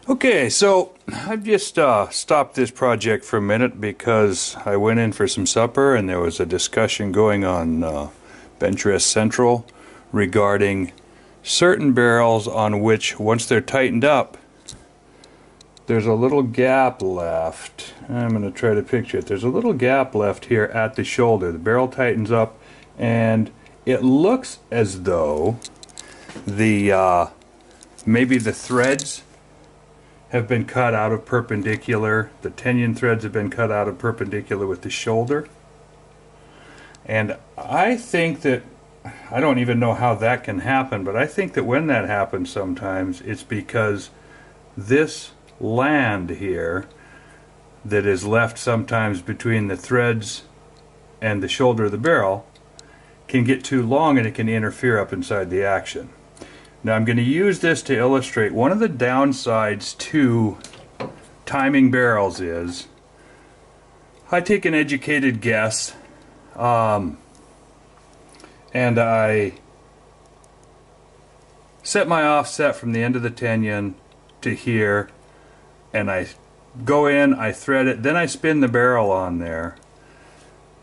Okay, so I've just stopped this project for a minute because I went in for some supper and there was a discussion going on Bench Rest Central regarding certain barrels on which, once they're tightened up, there's a little gap left. I'm going to try to picture it. There's a little gap left here at the shoulder. The barrel tightens up and it looks as though the maybe the threads have been cut out of perpendicular. The tenon threads have been cut out of perpendicular with the shoulder. And I think that, I don't even know how that can happen, but I think that when that happens sometimes, it's because this land here that is left sometimes between the threads and the shoulder of the barrel can get too long and it can interfere up inside the action. Now I'm going to use this to illustrate one of the downsides to timing barrels is I take an educated guess and I set my offset from the end of the tenon to here, and I go in, I thread it, then I spin the barrel on there.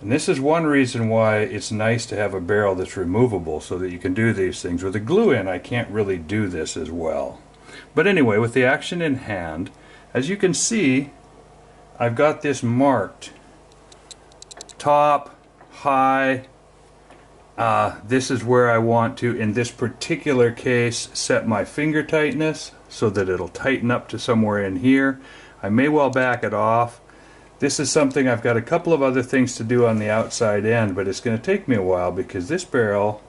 And this is one reason why it's nice to have a barrel that's removable so that you can do these things. With a glue in, I can't really do this as well. But anyway, with the action in hand, as you can see, I've got this marked. Top, high, this is where I want to, in this particular case, set my finger tightness so that it'll tighten up to somewhere in here. I may well back it off. This is something I've got a couple of other things to do on the outside end, but it's going to take me a while because this barrel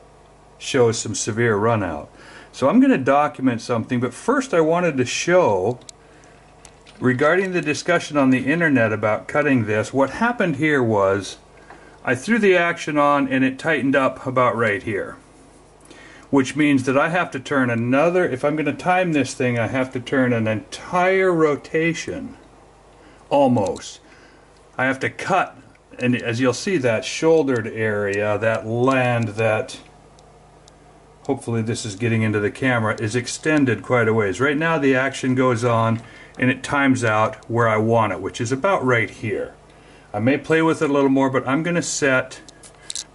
shows some severe runout. So I'm going to document something, but first I wanted to show, regarding the discussion on the internet about cutting this, what happened here was I threw the action on and it tightened up about right here. Which means that I have to turn another, if I'm going to time this thing, I have to turn an entire rotation, almost. I have to cut, and as you'll see, that shouldered area, that land that, hopefully this is getting into the camera, is extended quite a ways. Right now the action goes on and it times out where I want it, which is about right here. I may play with it a little more, but I'm going to set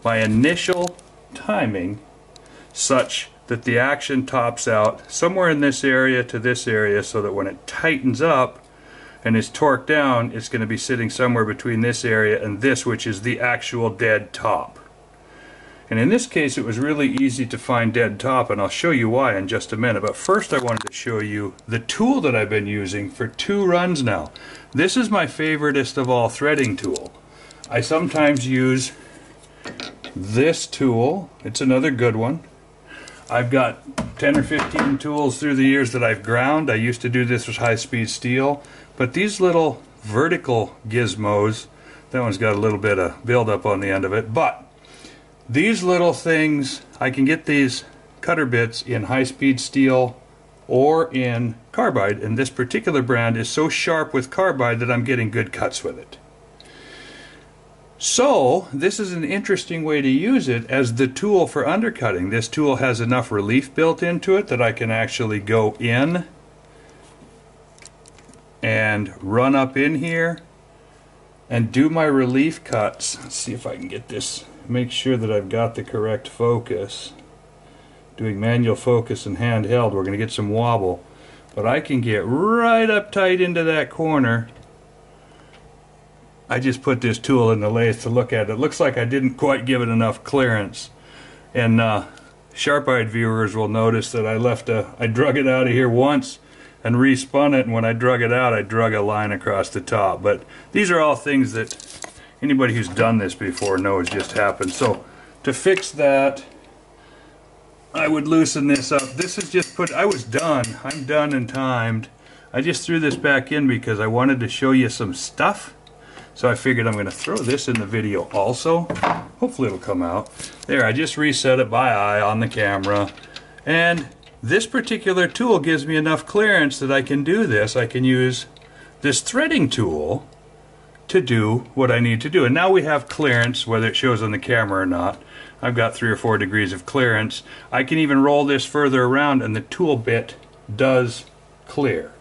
my initial timing such that the action tops out somewhere in this area to this area, so that when it tightens up and is torqued down, it's going to be sitting somewhere between this area and this, which is the actual dead top. And in this case it was really easy to find dead top, and I'll show you why in just a minute. But first I wanted to show you the tool that I've been using for 2 runs now. This is my favoriteest of all threading tool. I sometimes use this tool. It's another good one. I've got 10 or 15 tools through the years that I've ground. I used to do this with high-speed steel. But these little vertical gizmos, that one's got a little bit of buildup on the end of it, but these little things, I can get these cutter bits in high-speed steel or in carbide, and this particular brand is so sharp with carbide that I'm getting good cuts with it. So this is an interesting way to use it as the tool for undercutting. This tool has enough relief built into it that I can actually go in and run up in here and do my relief cuts. Let's see if I can get this, make sure that I've got the correct focus. Doing manual focus and handheld, we're going to get some wobble, but I can get right up tight into that corner. I just put this tool in the lathe to look at it. It looks like I didn't quite give it enough clearance, and sharp-eyed viewers will notice that I drug it out of here once and respun it, and when I drug it out, I drug a line across the top. But these are all things that anybody who's done this before knows just happened. So to fix that, I would loosen this up. This is just I was done. I'm done and timed. I just threw this back in because I wanted to show you some stuff. So I figured I'm going to throw this in the video also. Hopefully it'll come out. There, I just reset it by eye on the camera. And this particular tool gives me enough clearance that I can do this. I can use this threading tool to do what I need to do. And now we have clearance, whether it shows on the camera or not. I've got 3 or 4 degrees of clearance. I can even roll this further around and the tool bit does clear.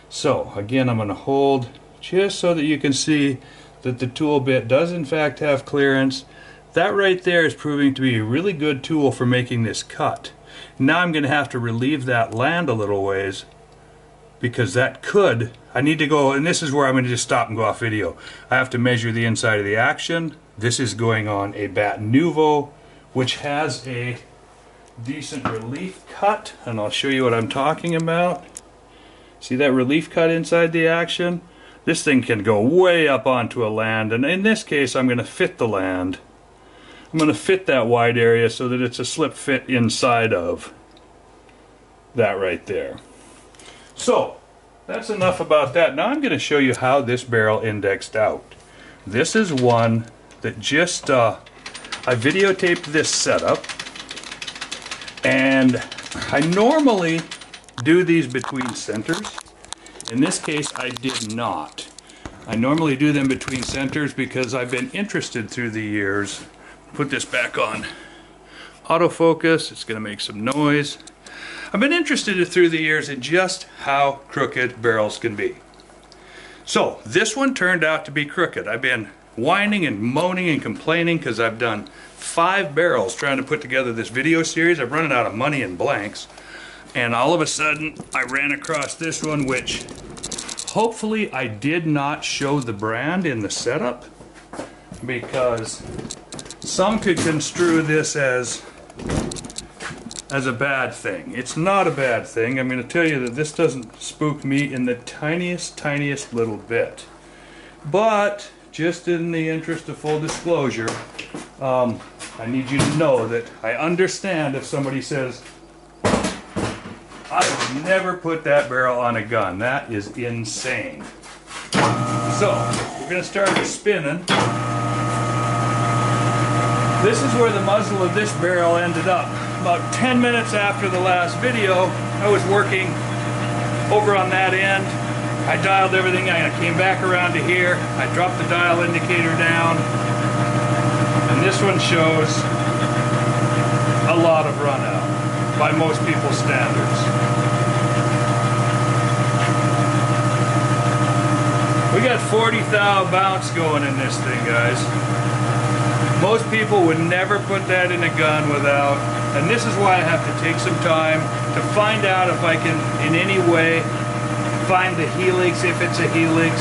So again, I'm going to hold just so that you can see that the tool bit does in fact have clearance. That right there is proving to be a really good tool for making this cut. Now I'm going to have to relieve that land a little ways, because that could, I need to go, and this is where I'm going to just stop and go off video. I have to measure the inside of the action. This is going on a Bat Nouveau, which has a decent relief cut, and I'll show you what I'm talking about. See that relief cut inside the action? This thing can go way up onto a land, and in this case I'm going to fit the land. I'm going to fit that wide area so that it's a slip fit inside of that right there. So that's enough about that. Now I'm going to show you how this barrel indexed out. This is one that just I videotaped this setup, and I normally do these between centers. In this case I did not. I normally do them between centers because I've been interested through the years. Put this back on autofocus, it's going to make some noise. I've been interested through the years in just how crooked barrels can be. So this one turned out to be crooked. I've been whining and moaning and complaining because I've done 5 barrels trying to put together this video series. I've run out of money in blanks, and all of a sudden I ran across this one, which hopefully I did not show the brand in the setup, because some could construe this as a bad thing. It's not a bad thing. I'm going to tell you that this doesn't spook me in the tiniest little bit. But just in the interest of full disclosure, I need you to know that I understand if somebody says, I would never put that barrel on a gun. That is insane. So we're going to start spinning. This is where the muzzle of this barrel ended up. About 10 minutes after the last video, I was working over on that end. I dialed everything, I came back around to here, I dropped the dial indicator down, and this one shows a lot of run out by most people's standards. We got 40 thou bounce going in this thing, guys. Most people would never put that in a gun without, and this is why I have to take some time to find out if I can in any way find the helix, if it's a helix.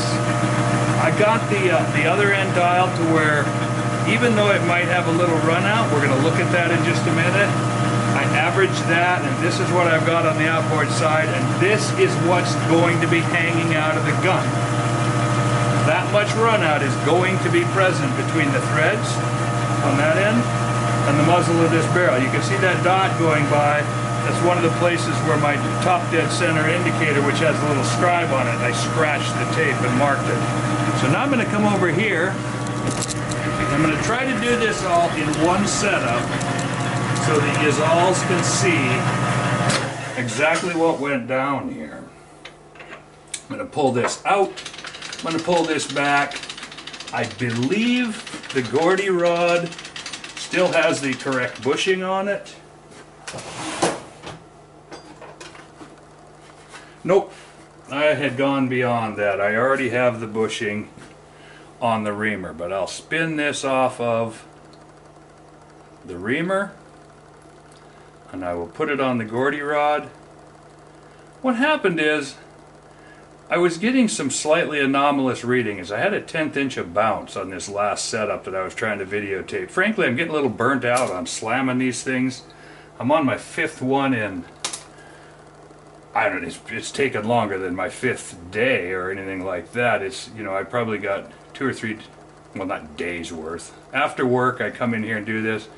I got the other end dialed to where, even though it might have a little run out, we're going to look at that in just a minute. I averaged that, and this is what I've got on the outboard side, and this is what's going to be hanging out of the gun. That much run out is going to be present between the threads on that end and the muzzle of this barrel. You can see that dot going by. That's one of the places where my top dead center indicator, which has a little scribe on it, I scratched the tape and marked it. So now I'm going to come over here. I'm going to try to do this all in one setup so that you all can see exactly what went down here. I'm going to pull this out. I'm going to pull this back. I believe the Gordy rod still has the correct bushing on it. Nope, I had gone beyond that. I already have the bushing on the reamer, but I'll spin this off of the reamer and I will put it on the Gordy rod. What happened is I was getting some slightly anomalous readings. I had a 1/10 inch of bounce on this last setup that I was trying to videotape. Frankly, I'm getting a little burnt out on slamming these things. I'm on my 5th one in, I don't know, it's taken longer than my 5th day or anything like that. It's, you know, I probably got 2 or 3, well, not days worth. After work, I come in here and do this.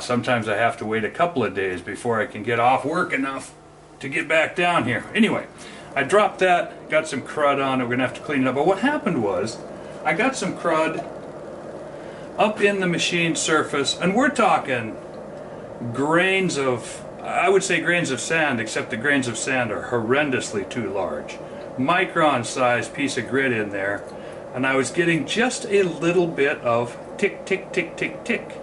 Sometimes I have to wait a couple of days before I can get off work enough to get back down here. Anyway, I dropped that, got some crud on it, we're going to have to clean it up. But what happened was, I got some crud up in the machine surface, and we're talking grains of, I would say grains of sand, except the grains of sand are horrendously too large. Micron-sized piece of grit in there, and I was getting just a little bit of tick, tick, tick, tick, tick.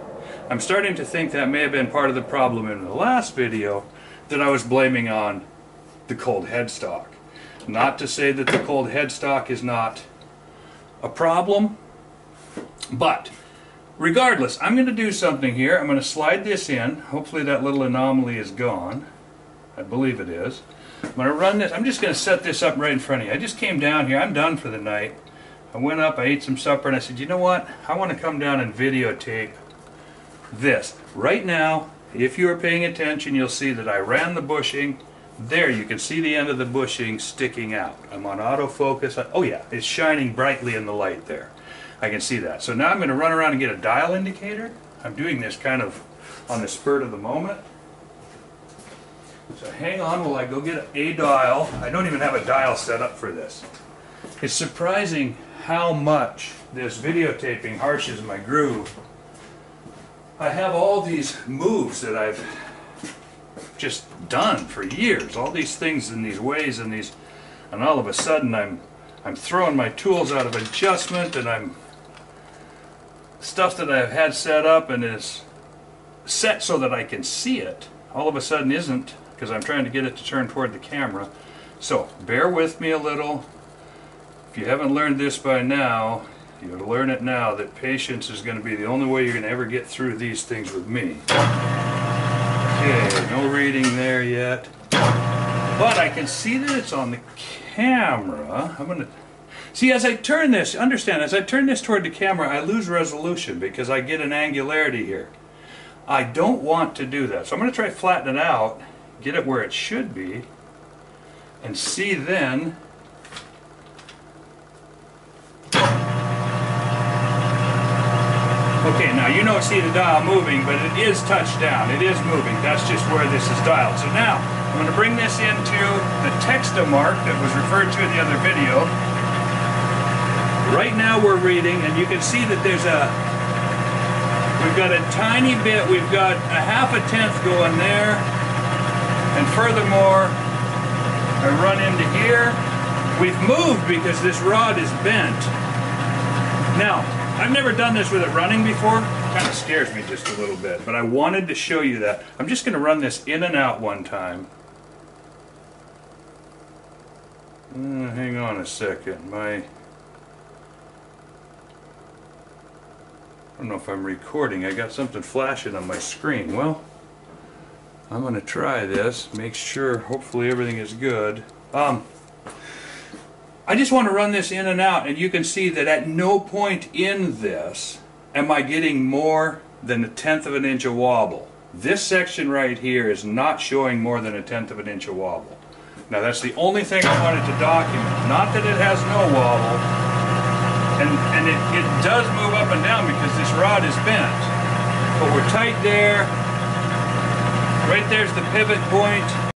I'm starting to think that may have been part of the problem in the last video that I was blaming on the cold headstock. Not to say that the cold headstock is not a problem, but regardless, I'm going to do something here. I'm going to slide this in. Hopefully that little anomaly is gone. I believe it is. I'm going to run this. I'm just going to set this up right in front of you. I just came down here. I'm done for the night. I went up, I ate some supper, and I said, you know what? I want to come down and videotape this. Right now, if you're paying attention, you'll see that I ran the bushing. There, you can see the end of the bushing sticking out. I'm on autofocus. Oh yeah, it's shining brightly in the light there. I can see that. So now I'm going to run around and get a dial indicator. I'm doing this kind of on the spurt of the moment. So hang on while I go get a dial. I don't even have a dial set up for this. It's surprising how much this videotaping harshes my groove. I have all these moves that I've just done for years, all these things in these ways and these, and all of a sudden I'm throwing my tools out of adjustment, and I'm stuff that I've had set up and is set so that I can see it, all of a sudden isn't, because I'm trying to get it to turn toward the camera. So bear with me a little. If you haven't learned this by now, you ought to learn it now, that patience is going to be the only way you're going to ever get through these things with me. Okay, no reading there yet. But I can see that it's on the camera. I'm going to see, as I turn this, understand, as I turn this toward the camera, I lose resolution because I get an angularity here. I don't want to do that. So I'm going to try flatten it out, get it where it should be, and see then. Okay, now you don't see the dial moving, but it is touched down. It is moving. That's just where this is dialed. So now, I'm going to bring this into the texta mark that was referred to in the other video. Right now we're reading, and you can see that there's we've got a tiny bit, we've got a 1/2 going there, and furthermore, I run into here. We've moved because this rod is bent. Now, I've never done this with it running before. It kind of scares me just a little bit, but I wanted to show you that. I'm just going to run this in and out one time. Hang on a second. I don't know if I'm recording. I got something flashing on my screen. Well, I'm going to try this. Make sure, hopefully everything is good. I just want to run this in and out, and you can see that at no point in this am I getting more than 1/10 of an inch of wobble. This section right here is not showing more than 1/10 of an inch of wobble. Now that's the only thing I wanted to document. Not that it has no wobble, and it does move up and down because this rod is bent. But we're tight there. Right there's the pivot point.